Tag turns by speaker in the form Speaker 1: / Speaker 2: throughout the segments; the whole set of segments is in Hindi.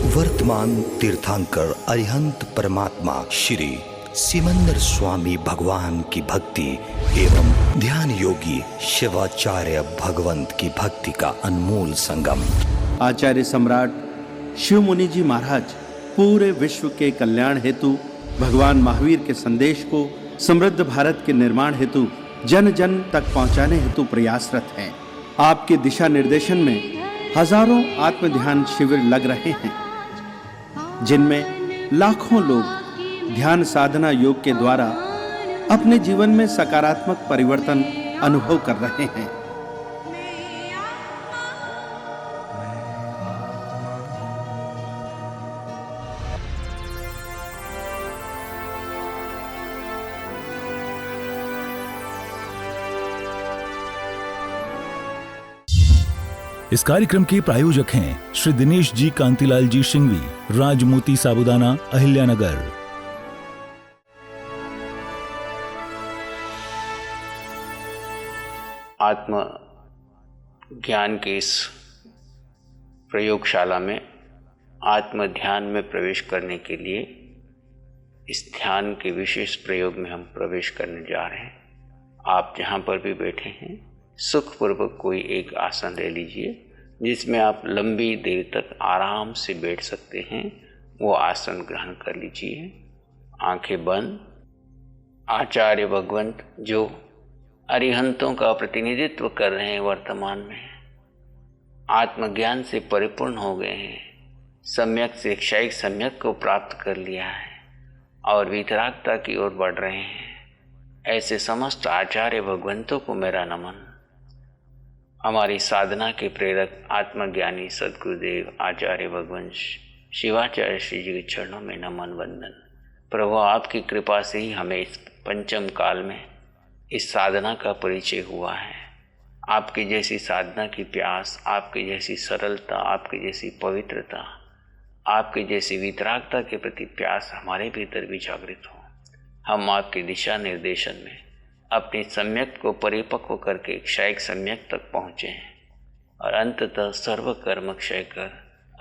Speaker 1: वर्तमान तीर्थंकर अरिहंत परमात्मा श्री सिमंदर स्वामी भगवान की भक्ति एवं ध्यान योगी शिवाचार्य भगवंत की भक्ति का अनमोल संगम।
Speaker 2: आचार्य सम्राट शिव मुनि जी महाराज पूरे विश्व के कल्याण हेतु भगवान महावीर के संदेश को समृद्ध भारत के निर्माण हेतु जन जन तक पहुंचाने हेतु प्रयासरत हैं। आपके दिशा निर्देशन में हजारों आत्म ध्यान शिविर लग रहे हैं, जिनमें लाखों लोग ध्यान साधना योग के द्वारा अपने जीवन में सकारात्मक परिवर्तन अनुभव कर रहे हैं।
Speaker 3: इस कार्यक्रम के प्रायोजक हैं श्री दिनेश जी कांतिलाल जी सिंघवी, राजमोती साबुदाना, अहिल्यानगर।
Speaker 4: आत्म ज्ञान के इस प्रयोगशाला में आत्म ध्यान में प्रवेश करने के लिए इस ध्यान के विशेष प्रयोग में हम प्रवेश करने जा रहे हैं। आप जहाँ पर भी बैठे हैं सुखपूर्वक कोई एक आसन ले लीजिए जिसमें आप लंबी देर तक आराम से बैठ सकते हैं। वो आसन ग्रहण कर लीजिए, आंखें बंद। आचार्य भगवंत जो अरिहंतों का प्रतिनिधित्व कर रहे हैं, वर्तमान में आत्मज्ञान से परिपूर्ण हो गए हैं, सम्यक से क्षयिक सम्यक को प्राप्त कर लिया है और वितरागता की ओर बढ़ रहे हैं, ऐसे समस्त आचार्य भगवंतों को मेरा नमन। हमारी साधना के प्रेरक आत्मज्ञानी सद्गुरुदेव आचार्य भगवंत शिवाचार्य श्री जी के चरणों में नमन वंदन। प्रभु आपकी कृपा से ही हमें इस पंचम काल में इस साधना का परिचय हुआ है। आपकी जैसी साधना की प्यास, आपकी जैसी सरलता, आपकी जैसी पवित्रता, आपकी जैसी वितरागता के प्रति प्यास हमारे भीतर भी जागृत हो। हम आपके दिशा निर्देशन में अपनी सम्यक को परिपक्व करके क्षयिक सम्यक तक पहुँचे हैं और अंततः सर्व कर्म क्षय कर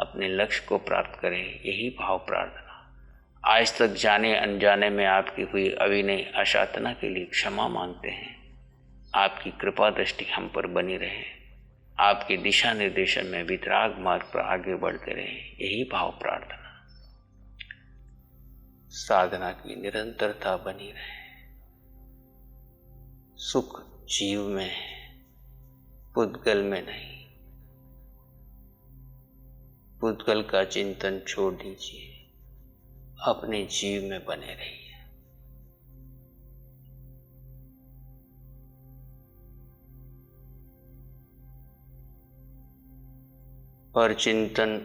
Speaker 4: अपने लक्ष्य को प्राप्त करें, यही भाव प्रार्थना। आज तक जाने अनजाने में आपकी हुई अविनय अशातना के लिए क्षमा मांगते हैं। आपकी कृपा दृष्टि हम पर बनी रहे, आपके दिशा निर्देशन में वितराग मार्ग पर आगे बढ़ते रहे, यही भाव प्रार्थना। साधना की निरंतरता बनी रहे। सुख जीव में है, पुद्गल में नहीं। पुद्गल का चिंतन छोड़ दीजिए, अपने जीव में बने रहिए। पर चिंतन,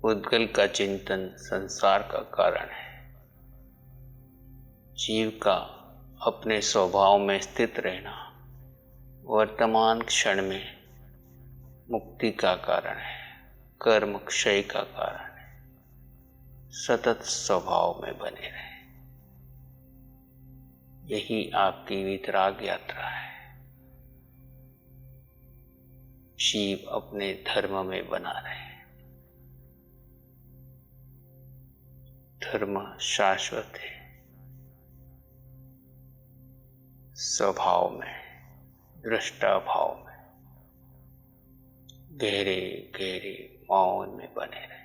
Speaker 4: पुद्गल का चिंतन संसार का कारण है। जीव का अपने स्वभाव में स्थित रहना वर्तमान क्षण में मुक्ति का कारण है, कर्म क्षय का कारण है। सतत स्वभाव में बने रहे, यही आपकी वितराग यात्रा है। शिव अपने धर्म में बना रहे। धर्म शाश्वत है, स्वभाव में, दृष्टा भाव में, गहरे गहरे मौन में बने रहे।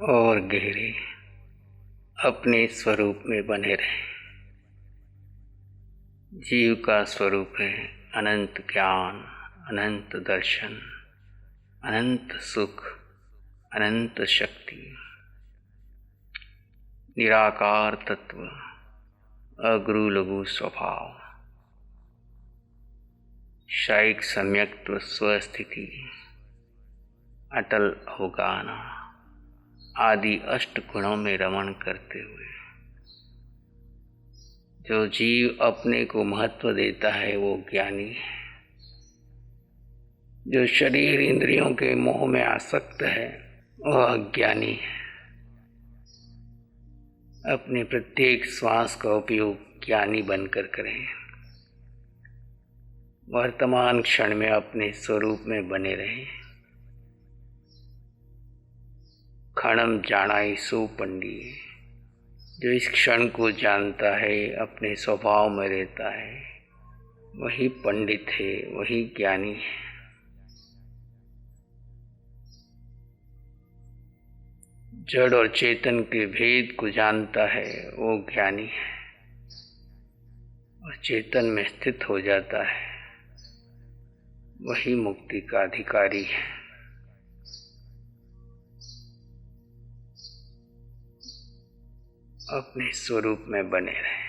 Speaker 4: और गहरे अपने स्वरूप में बने रहें। जीव का स्वरूप है अनंत ज्ञान, अनंत दर्शन, अनंत सुख, अनंत शक्ति, निराकार तत्व, अगुरु लघु स्वभाव, शायिक सम्यक्त्व स्वस्थिति, अटल अवगाहना आदि अष्ट गुणों में रमण करते हुए जो जीव अपने को महत्व देता है वो ज्ञानी है। जो शरीर इंद्रियों के मोह में आसक्त है वह अज्ञानी है। अपने प्रत्येक श्वास का उपयोग ज्ञानी बनकर करें। वर्तमान क्षण में अपने स्वरूप में बने रहें। क्षणम जानाई सो पंडी, जो इस क्षण को जानता है, अपने स्वभाव में रहता है, वही पंडित है, वही ज्ञानी है। जड़ और चेतन के भेद को जानता है वो ज्ञानी है और चेतन में स्थित हो जाता है वही मुक्ति का अधिकारी है। अपने स्वरूप में बने रहें।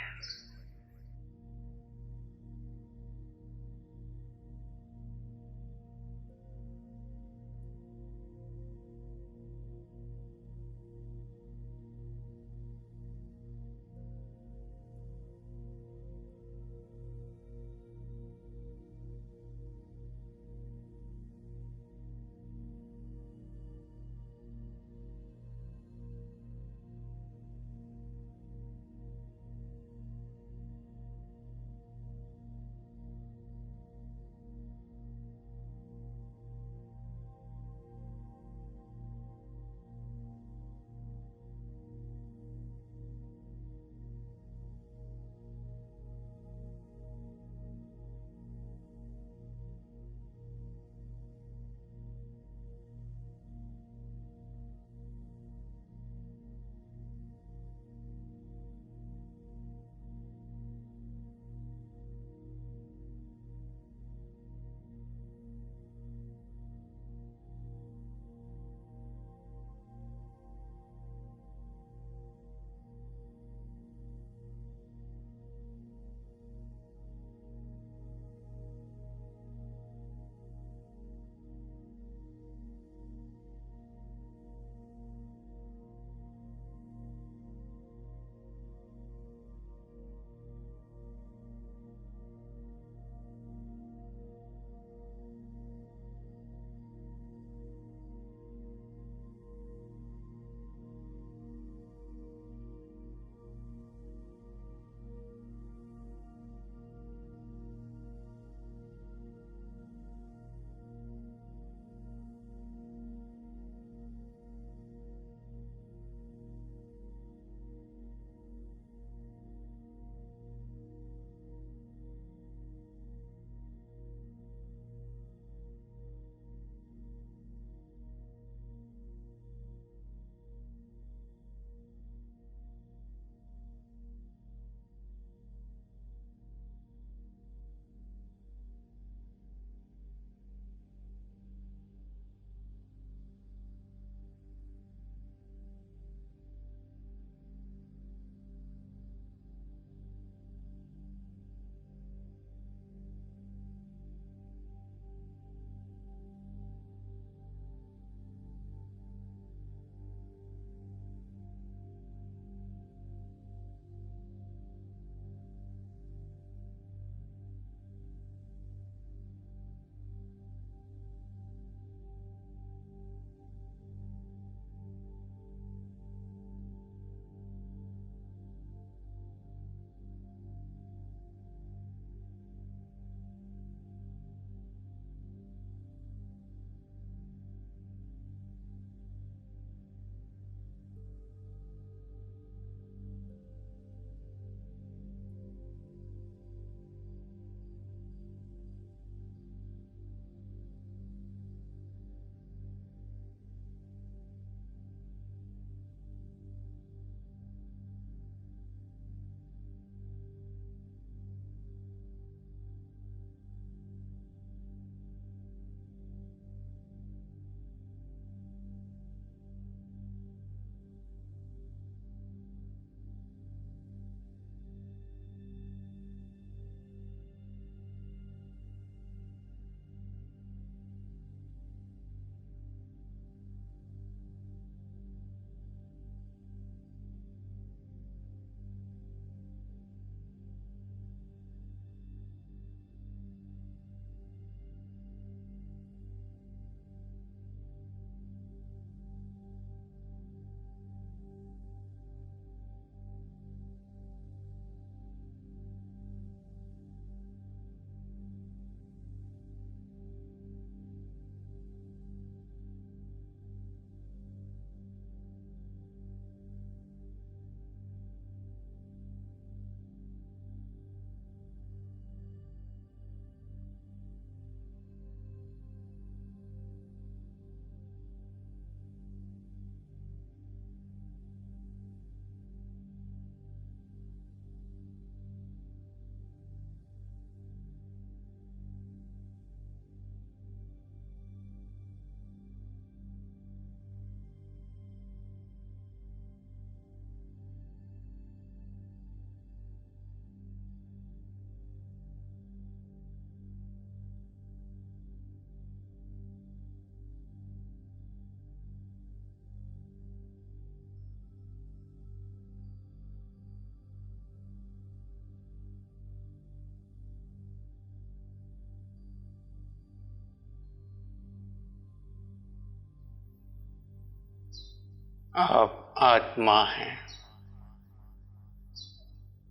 Speaker 4: आप आत्मा हैं।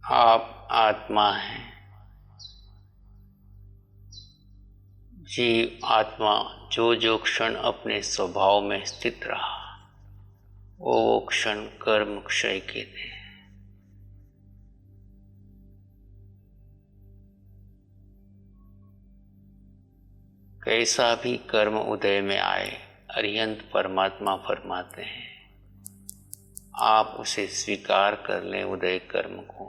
Speaker 4: आप आत्मा हैं। जीव आत्मा जो जो क्षण अपने स्वभाव में स्थित रहा वो क्षण कर्म क्षय के थे। कैसा भी कर्म उदय में आए, अरिहंत परमात्मा फरमाते हैं आप उसे स्वीकार कर लें उदय कर्म को,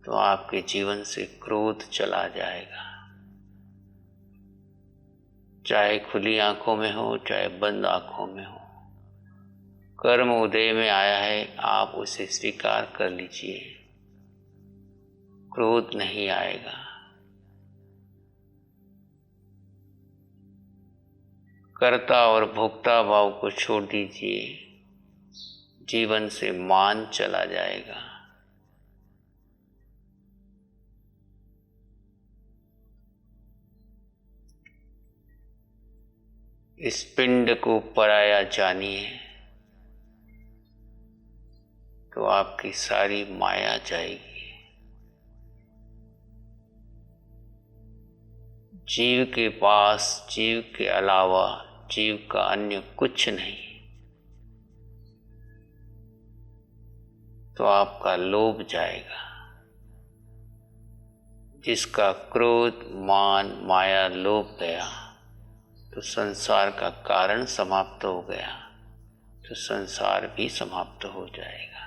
Speaker 4: तो आपके जीवन से क्रोध चला जाएगा। चाहे खुली आंखों में हो चाहे बंद आंखों में हो, कर्म उदय में आया है, आप उसे स्वीकार कर लीजिए, क्रोध नहीं आएगा। कर्ता और भोक्ता भाव को छोड़ दीजिए, जीवन से मान चला जाएगा। इस पिंड को पराया जानिए तो आपकी सारी माया जाएगी। जीव के पास जीव के अलावा जीव का अन्य कुछ नहीं, तो आपका लोभ जाएगा। जिसका क्रोध मान माया लोभ गया तो संसार का कारण समाप्त हो गया, तो संसार भी समाप्त हो जाएगा।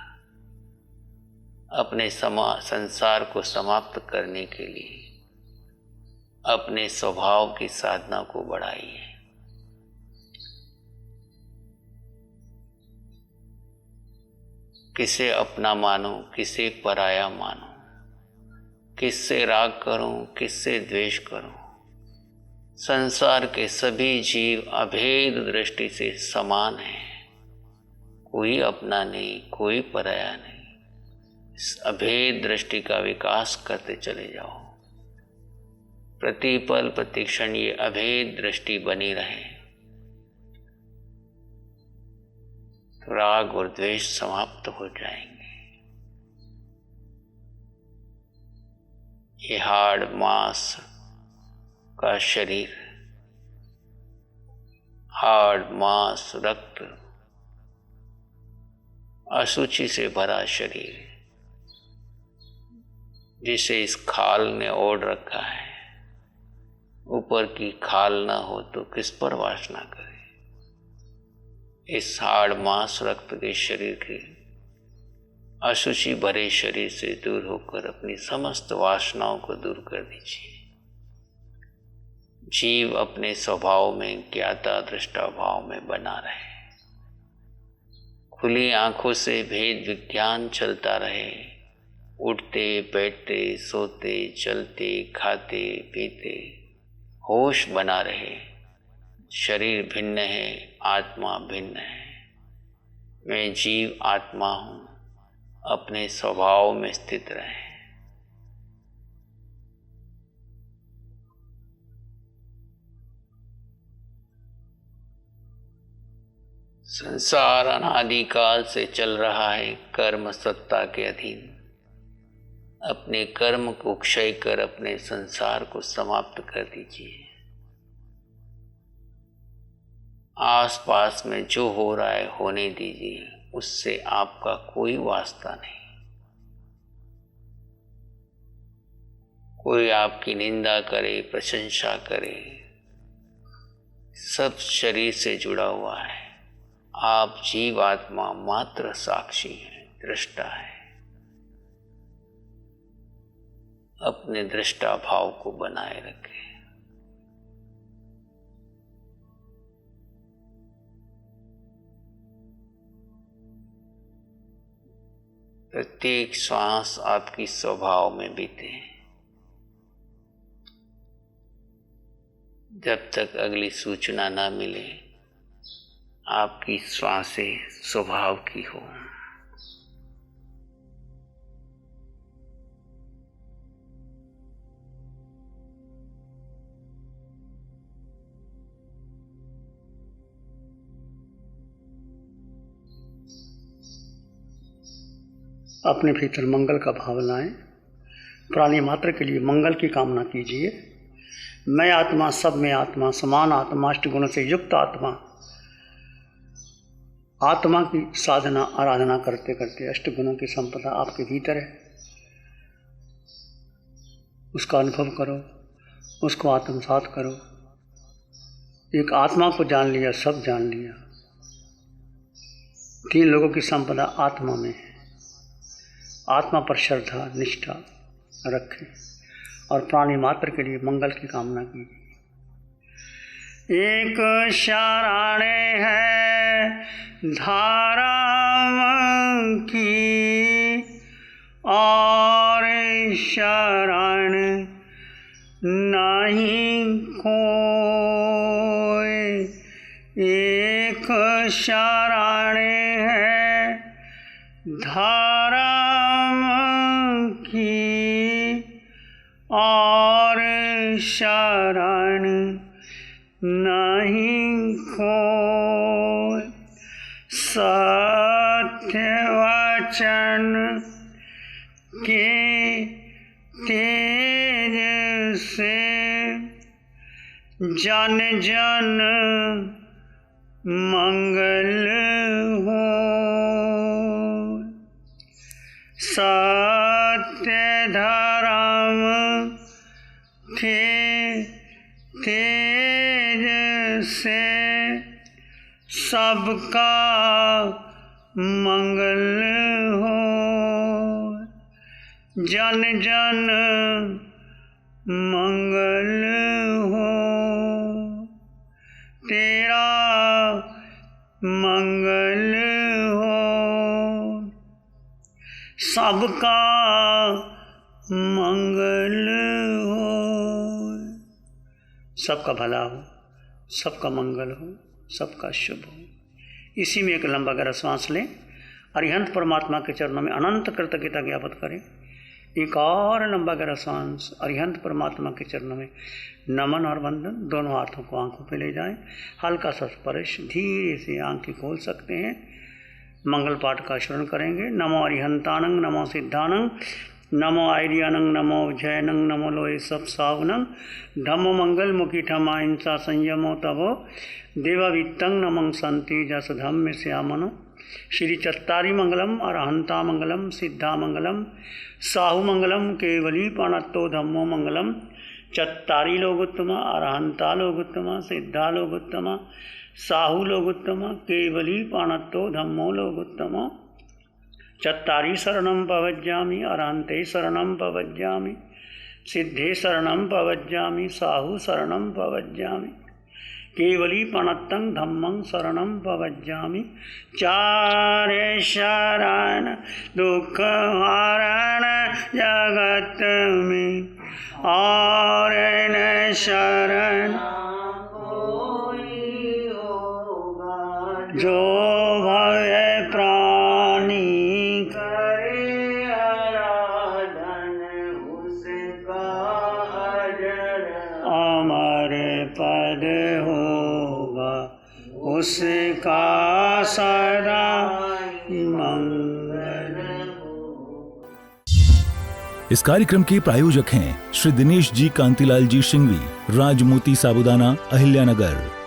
Speaker 4: अपने संसार को समाप्त करने के लिए अपने स्वभाव की साधना को बढ़ाइए। किसे अपना मानो, किसे पराया मानो, किससे राग करूं, किससे द्वेष करूं। संसार के सभी जीव अभेद दृष्टि से समान हैं, कोई अपना नहीं, कोई पराया नहीं। इस अभेद दृष्टि का विकास करते चले जाओ। प्रतिपल प्रतिक्षण ये अभेद दृष्टि बनी रहे, तो राग और द्वेष समाप्त हो जाएंगे। ये हाड़ मांस का शरीर, हाड़ मांस रक्त अशुचि से भरा शरीर, जिसे इस खाल ने ओढ़ रखा है, ऊपर की खाल न हो तो किस पर वासना करे। इस हाड़ मांस रक्त के शरीर के अशुचि भरे शरीर से दूर होकर अपनी समस्त वासनाओं को दूर कर दीजिए। जीव अपने स्वभाव में ज्ञाता दृष्टा भाव में बना रहे, खुली आंखों से भेद विज्ञान चलता रहे। उठते बैठते सोते चलते खाते पीते होश बना रहे। शरीर भिन्न है, आत्मा भिन्न है। मैं जीव आत्मा हूं, अपने स्वभाव में स्थित रहे। संसार अनादिकाल से चल रहा है कर्म सत्ता के अधीन। अपने कर्म को क्षय कर अपने संसार को समाप्त कर दीजिए। आसपास में जो हो रहा है होने दीजिए, उससे आपका कोई वास्ता नहीं। कोई आपकी निंदा करे प्रशंसा करे, सब शरीर से जुड़ा हुआ है। आप जीवात्मा मात्र साक्षी हैं, दृष्टा है। अपने दृष्टा भाव को बनाए रखें। प्रत्येक श्वास आपकी स्वभाव में बीते। जब तक अगली सूचना ना मिले, आपकी श्वासें स्वभाव की हो।
Speaker 5: अपने भीतर मंगल का भाव लाएं। प्राणी मात्र के लिए मंगल की कामना कीजिए। मैं आत्मा, सब में आत्मा, समान आत्मा, अष्टगुणों से युक्त आत्मा, आत्मा की साधना आराधना करते करते अष्टगुणों की संपदा आपके भीतर है, उसका अनुभव करो, उसको आत्मसात करो। एक आत्मा को जान लिया, सब जान लिया। 3 लोगों की संपदा आत्मा में है। आत्मा पर श्रद्धा निष्ठा रखें और प्राणी मात्र के लिए मंगल की कामना कीजिए। एक शरणे है धारा की और शरण नहीं कोई। एक शरण है धारा की और शरण नहीं कोई। सत्य वचन के तेज से जन जन मंगल हो। सत्य धर्म के तेज से सबका मंगल हो। जन जन मंगल हो। तेरा मंगल हो। सबका मंगल हो। सबका भला हो, सबका मंगल हो, सबका शुभ हो। इसी में एक लंबा गहरा सांस लें। अरिहंत परमात्मा के चरणों में अनंत कृतज्ञता ज्ञापित करें। एक और लंबा गहरा सांस अरिहंत परमात्मा के चरणों में नमन और वंदन। दोनों हाथों को आंखों पे ले जाएं। हल्का सा स्पर्श, धीरे से आंखें खोल सकते हैं। मंगल पाठ का स्मरण करेंगे। नमो अरिहंतानंग, नमो सिद्धानंग, नमो आर्यानंग, नमो जैनंग, नमो लोए सब सावनंग, धम्मो मंगल मुखी ठमा हिंसा संयमो तवो देवावित्तंग नमं संति जस धम्म श्यामनो। श्री चत्तारी मंगलम, अरहंता मंगलम, सिद्धा मंगलम, साहु मंगलम, केवली पाणत्तो धम्मो मंगलम। चत्तारी लोगोत्तमा, अरहंता लोगोत्तमा, सिद्धा लोगोत्तमा, साहु लोगोत्तमा, केवली पाणत्तो धम्मो लोगोत्तमा। चत्तारी शरणं पवज्जामि, अरहंते शरणं पवज्जामि, सिद्धे शरणं पवज्जामि, साहु शरणं पवज्जामि, केवली पणत्तं धम्मं शरणं पवज्जामि। चारे शरण दुख हरण जगत में, और न शरण जो भय प्राणी करे आराधन, उसका अजर अमर पद होगा, उसका सदा मंगल।
Speaker 3: इस कार्यक्रम के प्रायोजक हैं श्री दिनेश जी कांतिलाल जी शिंगवी, राजमोती साबुदाना, अहिल्यानगर।